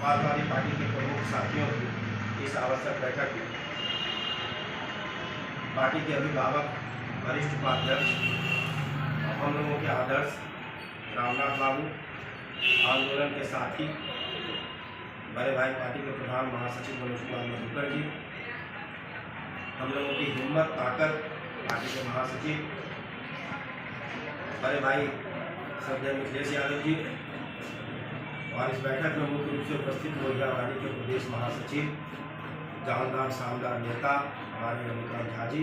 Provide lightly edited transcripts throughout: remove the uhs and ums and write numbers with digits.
Samajwadi party के प्रमुख साथियों की इस आवश्यक बैठक में पार्टी के अभिभावक, वरिष्ठ उपाध्यक्ष, हम लोगों के आदर्श रामनाथ बाबू, आंदोलन के साथी बड़े भाई पार्टी के प्रधान महासचिव मनोज कुमार मधुकर जी, हम लोगों की हिम्मत ताकत पार्टी के महासचिव बड़े भाई श्रद्धेय मिथिलेश यादव जी, और इस बैठक में मुख्य रूप से उपस्थित लोहिया वाहिनी के प्रदेश महासचिव, जानदार शानदार नेता हमारे रविकांत झा जी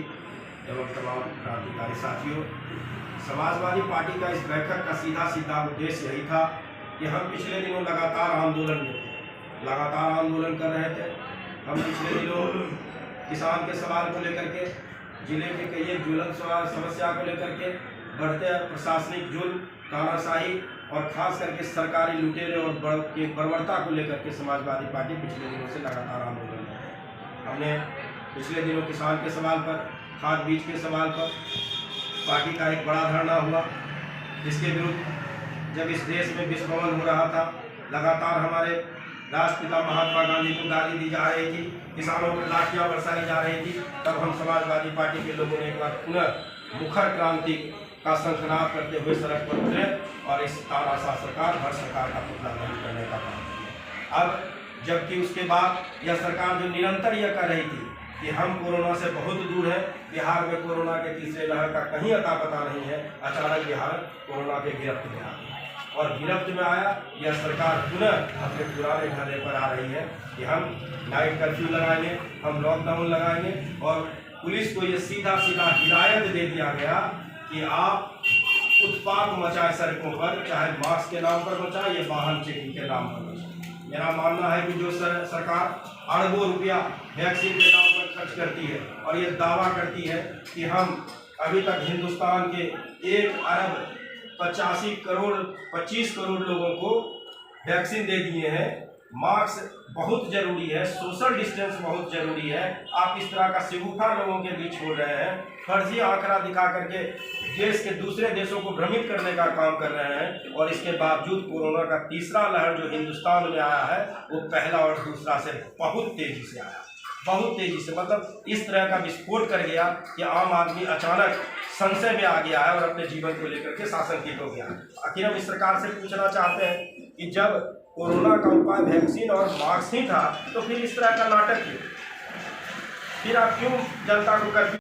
एवं तमाम क्रांतिकारी साथियों। समाजवादी पार्टी का इस बैठक का सीधा उद्देश्य यही था कि हम पिछले दिनों लगातार आंदोलन में थे, लगातार आंदोलन कर रहे थे। हम पिछले दिनों किसान के सवाल को लेकर के, जिले के कई एक ज्वलंत समस्या को लेकर के, बढ़ते प्रशासनिक जुल्म, तानाशाही और खास करके सरकारी लुटेरे और बर्बरता को लेकर के समाजवादी पार्टी पिछले दिनों से लगातार आंदोलन में है। हमने पिछले दिनों किसान के सवाल पर, खाद बीज के सवाल पर पार्टी का एक बड़ा धरना हुआ, जिसके विरुद्ध जब इस देश में विस्फोट हो रहा था, लगातार हमारे राष्ट्रपिता महात्मा गांधी को गाली दी जा रही थी, किसानों पर लाठियां बरसाई जा रही थी, तब हम समाजवादी पार्टी के लोगों ने एक बार पुनः मुखर क्रांति का शंखनाद करते हुए सड़क पर उतरे और इस तानाशाह सरकार, भर सरकार का पुतला दहन करने का काम किया। अब जबकि उसके बाद यह सरकार जो निरंतर यह कर रही थी कि हम कोरोना से बहुत दूर है, बिहार में कोरोना के तीसरे लहर का कहीं अता पता नहीं है, अचानक बिहार कोरोना के गिरफ्त में आ गया और गिरफ्त में आया यह सरकार पुनः अपने पुराने ढर्रे पर आ रही है कि हम नाइट कर्फ्यू लगाएंगे, हम लॉकडाउन लगाएंगे। और पुलिस को ये सीधा हिदायत दे दिया गया कि आप उत्पात मचाए सड़कों पर, चाहे मास्क के नाम पर मचाए या वाहन चेकिंग के नाम पर मचाए। मेरा मानना है कि जो सरकार अरबों रुपया वैक्सीन के नाम पर खर्च करती है और ये दावा करती है कि हम अभी तक हिंदुस्तान के 1 अरब 25 करोड़ लोगों को वैक्सीन दे दिए हैं। मास्क बहुत जरूरी है, सोशल डिस्टेंस बहुत जरूरी है। आप इस तरह का शिगुफा लोगों के बीच छोड़ रहे हैं, फर्जी आंकड़ा दिखा करके देश के दूसरे देशों को भ्रमित करने का काम कर रहे हैं। और इसके बावजूद कोरोना का तीसरा लहर जो हिंदुस्तान में आया है वो पहला और दूसरा से बहुत तेजी से आया, बहुत तेजी से, मतलब इस तरह का विस्फोट कर गया कि आम आदमी अचानक संशय में आ गया है और अपने जीवन को लेकर के शासनकीत हो गया। आखिर हम इस सरकार से पूछना चाहते हैं कि जब कोरोना का उपाय वैक्सीन और मास्क ही था तो फिर इस तरह का नाटक क्यों? फिर आप क्यों जनता को कर्फ्यू